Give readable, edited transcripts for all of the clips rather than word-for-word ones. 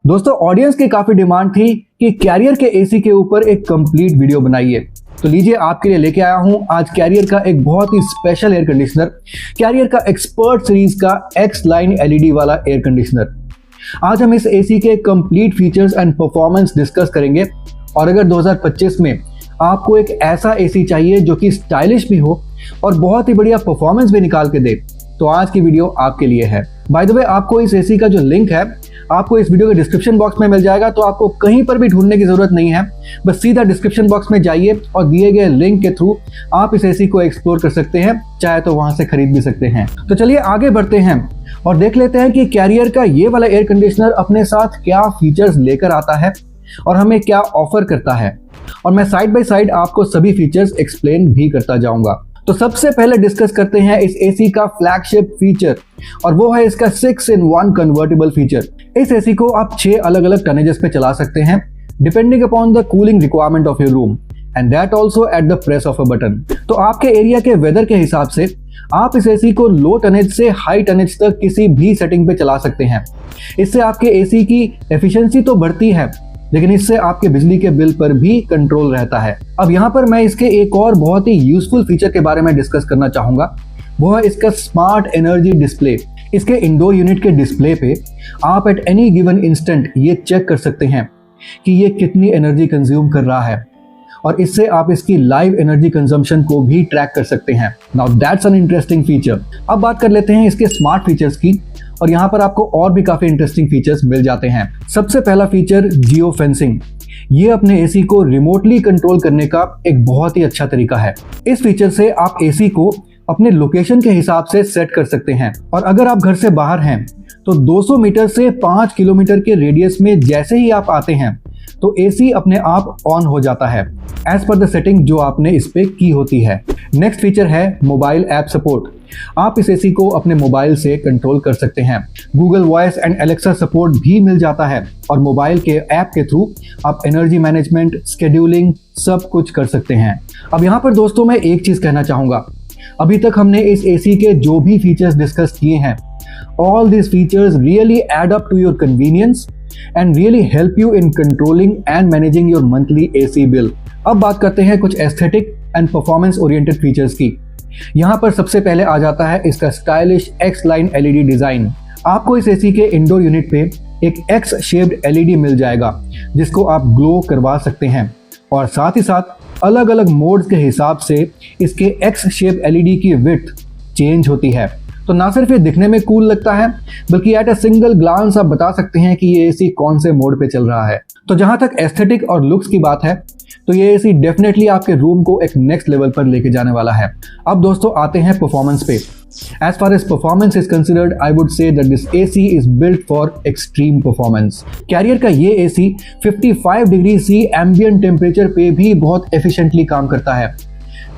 दोस्तों ऑडियंस की काफी डिमांड थी कि कैरियर के एसी के ऊपर एक कंप्लीट वीडियो बनाइए, तो लीजिए आपके लिए लेके आया हूं आज कैरियर का एक बहुत ही स्पेशल एयर कंडीशनर, कैरियर का एक्सपर्ट सीरीज का एक्स लाइन एलईडी वाला एयर कंडीशनर। आज हम इस एसी के complete features and performance discuss करेंगे। और अगर 2025 में आपको एक ऐसा एसी चाहिए जो कि स्टाइलिश भी हो और बहुत ही बढ़िया परफॉर्मेंस भी निकाल के दे, तो आज की वीडियो आपके लिए है। बाय द वे, आपको इस एसी का जो लिंक है आपको इस वीडियो के डिस्क्रिप्शन बॉक्स में मिल जाएगा, तो आपको कहीं पर भी ढूंढने की जरूरत नहीं है। बस सीधा डिस्क्रिप्शन बॉक्स में जाइए और दिए गए लिंक के थ्रू आप इस एसी को एक्सप्लोर कर सकते हैं, चाहे तो वहां से खरीद भी सकते हैं। तो चलिए आगे बढ़ते हैं और देख लेते हैं कि कैरियर का ये वाला एयर कंडीशनर अपने साथ क्या फीचर्स लेकर आता है और हमें क्या ऑफर करता है। और मैं साइड बाय साइड आपको सभी फीचर्स एक्सप्लेन भी करता जाऊंगा। तो सबसे पहले डिस्कस करते हैं इस एसी का फ्लैगशिप फीचर, और वो है इसका 6-in-1 कन्वर्टेबल फीचर। इस एसी को आप 6 अलग अलग टनेजेस पे चला सकते हैं, depending upon the cooling requirement of your room, and that also at the press of a button. तो आपके एरिया के वेदर के हिसाब से आप इस एसी को लो टनेज से हाई टनेज तक किसी भी सेटिंग पे चला सकते हैं। इससे आपके एसी की एफिशिएंसी तो बढ़ती है, लेकिन इससे आपके बिजली के बिल पर भी कंट्रोल रहता है। अब यहाँ पर मैं इसके एक और बहुत ही यूजफुल फीचर के बारे में डिस्कस करना चाहूंगा, वो है इसका स्मार्ट एनर्जी डिस्प्ले। इसके इंडोर यूनिट के डिस्प्ले पे आप एट एनी गिवन इंस्टेंट ये चेक कर सकते हैं कि ये कितनी एनर्जी कंज्यूम कर रहा है, और इससे आप इसकी लाइव एनर्जी कंजम्पशन को भी ट्रैक कर सकते हैं। Now that's an interesting feature. अब बात कर लेते हैं इसके स्मार्ट फीचर्स की, और यहाँ पर आपको और भी काफी इंटरेस्टिंग फीचर्स मिल जाते हैं। सबसे पहला फीचर जियो फेंसिंग। ये अपने एसी को रिमोटली कंट्रोल करने का एक बहुत ही अच्छा तरीका है। इस फीचर से आप एसी को अपने लोकेशन के हिसाब से सेट कर सकते हैं, और अगर आप घर से बाहर हैं तो 200 मीटर से 5 किलोमीटर के रेडियस में जैसे ही आप आते हैं तो एसी अपने आप ऑन हो जाता है एज पर द सेटिंग जो आपने इस पे की होती है। नेक्स्ट फीचर है मोबाइल ऐप सपोर्ट। आप इस एसी को अपने मोबाइल से कंट्रोल कर सकते हैं। Google voice and Alexa support भी मिल जाता है, और मोबाइल के ऐप के थ्रू आप एनर्जी मैनेजमेंट, शेड्यूलिंग सब कुछ कर सकते हैं। अब यहाँ पर दोस्तों मैं एक चीज कहना चाहूंगा, अभी तक हमने इस एसी के जो भी फीचर्स डिस्कस किए हैं, all these features really add up to your convenience and really help you in controlling and managing your monthly AC bill। अब बात करते हैं कुछ aesthetic and performance oriented features की। यहाँ पर सबसे पहले आ जाता है इसका stylish x line LED design. आपको इस एसी के इंडोर यूनिट पे एक एक्स शेप्ड एलईडी मिल जाएगा, जिसको आप ग्लो करवा सकते हैं, और साथ ही साथ अलग अलग मोड्स के हिसाब से इसके एक्स शेप एलईडी की विड्थ चेंज होती है। तो ना सिर्फ ये दिखने में कूल लगता है, बल्कि एट अ सिंगल ग्लांस आप बता सकते हैं कि ये एसी कौन से मोड पे चल रहा है। तो जहां तक एस्थेटिक और लुक्स की बात है, तो ये एसी डेफिनेटली आपके रूम को एक नेक्स्ट लेवल पर लेके जाने वाला है। अब दोस्तों आते हैं परफॉर्मेंस पे। As far as performance is considered, I would say that this AC is built for extreme performance. Carrier का ये AC 55 degree C ambient temperature पे भी बहुत एफिशिएंटली काम करता है,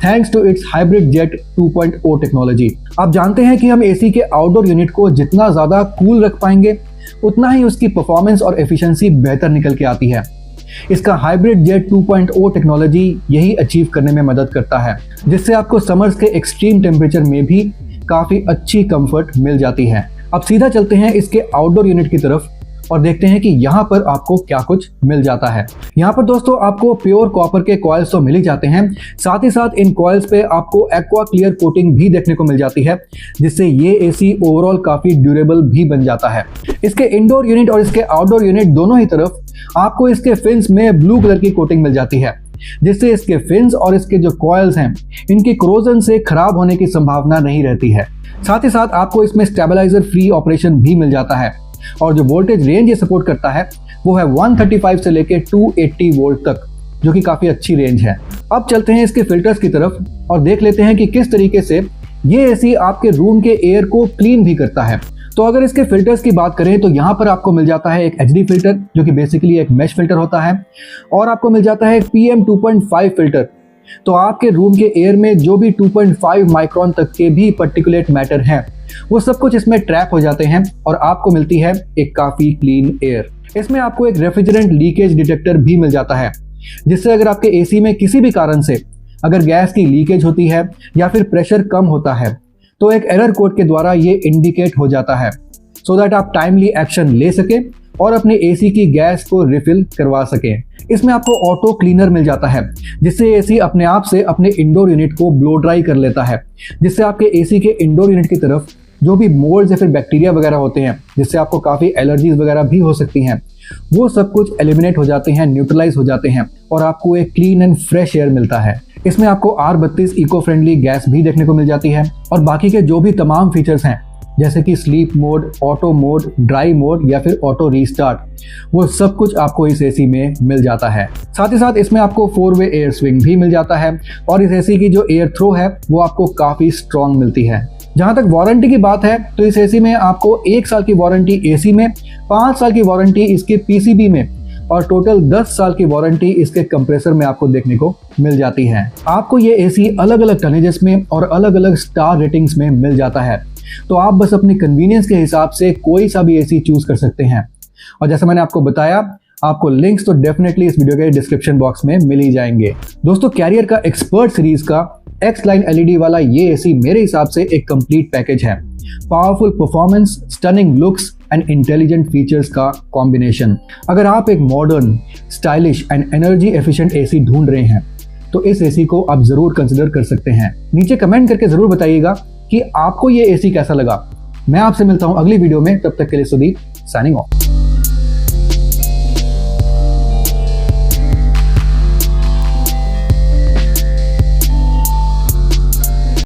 thanks to its hybrid jet 2.0 technology. आप जानते हैं कि हम एसी के आउटडोर यूनिट को जितना ज़्यादा कूल रख पाएंगे, उतना ही उसकी परफॉर्मेंस और एफिशिएंसी बेहतर निकल के आती है। इसका हाइब्रिड जेट 2.0 टेक्नोलॉजी यही अचीव करने में मदद करता है, जिससे आपको समर्स के एक्सट्रीम टेम्परेचर में भी काफ़ी अच्छी कंफर्ट मिल जाती है। अब सीधा चलते हैं इसके आउटडोर यूनिट की तरफ और देखते हैं कि यहाँ पर आपको क्या कुछ मिल जाता है। यहाँ पर दोस्तों आपको प्योर कॉपर के कॉइल्स तो मिल ही जाते हैं, साथ ही साथ इन कॉइल्स पे आपको एक्वा क्लियर कोटिंग भी देखने को मिल जाती है, जिससे ये एसी ओवरऑल काफी ड्यूरेबल भी बन जाता है। इसके इंडोर यूनिट और इसके आउटडोर यूनिट दोनों ही तरफ आपको इसके फिन्स में ब्लू कलर की कोटिंग मिल जाती है, जिससे इसके फिन्स और इसके जो कॉइल्स हैं इनके क्रोजन से खराब होने की संभावना नहीं रहती है। साथ ही साथ आपको इसमें स्टेबलाइजर फ्री ऑपरेशन भी मिल जाता है, और जो वोल्टेज रेंज ये सपोर्ट करता है वो है 135 से लेके 280 वोल्ट तक, जो कि काफी अच्छी रेंज है। अब चलते हैं इसके फिल्टर्स की तरफ और देख लेते हैं कि किस तरीके से ये एसी आपके रूम के एयर को क्लीन भी करता है। तो अगर इसके फिल्टर्स की बात करें तो यहाँ पर आपको मिल जाता है एक HD फिल्टर, जो कि बेसिकली एक मैश फिल्टर होता है, और आपको मिल जाता है एक PM 2.5 फिल्टर। तो आपके रूम के एयर में जो भी 2.5 माइक्रोन तक के भी पर्टिकुलेट मैटर हैं, वो सब कुछ इसमें ट्रैप हो जाते हैं, और आपको मिलती है एक काफी क्लीन एयर। इसमें आपको एक रेफ्रिजरेंट लीकेज डिटेक्टर भी मिल जाता है, जिससे अगर आपके एसी में किसी भी कारण से अगर गैस की लीकेज होती है या फिर प्रेशर कम होता है, तो एक एरर कोड के द्वारा ये इंडिकेट हो जाता है, सो दैट आप टाइमली एक्शन ले सके और अपने एसी की गैस को रिफिल करवा सकें। इसमें आपको ऑटो क्लीनर मिल जाता है, जिससे एसी अपने आप से अपने इंडोर यूनिट को ब्लो ड्राई कर लेता है, जिससे आपके एसी के इंडोर यूनिट की तरफ जो भी मोल्ड्स या फिर बैक्टीरिया वगैरह होते हैं, जिससे आपको काफ़ी एलर्जीज वगैरह भी हो सकती हैं, वो सब कुछ एलिमिनेट हो जाते हैं, न्यूट्रलाइज हो जाते हैं और आपको एक क्लीन एंड फ्रेश एयर मिलता है। इसमें आपको R32 इको फ्रेंडली गैस भी देखने को मिल जाती है और बाकी के जो भी तमाम फीचर्स हैं, जैसे कि sleep mode, auto mode, dry mode या फिर ऑटो रीस्टार्ट, वो सब कुछ आपको इस एसी में मिल जाता है। साथ ही साथ इसमें आपको 4-वे एयर स्विंग भी मिल जाता है और इस एसी की जो एयर थ्रो है वो आपको काफ़ी स्ट्रॉन्ग मिलती है। जहां तक वारंटी की बात है तो इस एसी में आपको 1 साल की वारंटी एसी में, 5 साल की वारंटी इसके पीसीबी में और टोटल 10 साल की वारंटी इसके कंप्रेसर में आपको देखने को मिल जाती है। आपको ये एसी अलग अलग टनेजेस में और अलग अलग स्टार रेटिंग्स में मिल जाता है, तो आप बस अपनी कन्वीनियंस के हिसाब से कोई सा भी एसी चूज कर सकते हैं। और जैसे मैंने आपको बताया, आपको लिंक्स तो डेफिनेटली इस वीडियो के डिस्क्रिप्शन बॉक्स में मिल ही जाएंगे। दोस्तों, कैरियर का एक्सपर्ट सीरीज का एक्स लाइन एलईडी वाला ये एसी मेरे हिसाब से एक कंप्लीट पैकेज है। Powerful performance, stunning looks and intelligent features का कॉम्बिनेशन। अगर आप एक modern, stylish and energy efficient AC ढूंढ रहे हैं तो इस एसी को आप जरूर कंसिडर कर सकते हैं। नीचे कमेंट करके जरूर बताइएगा कि आपको ये एसी कैसा लगा। मैं आपसे मिलता हूं अगली वीडियो में, तब तक के लिए सुदीप साइनिंग ऑफ।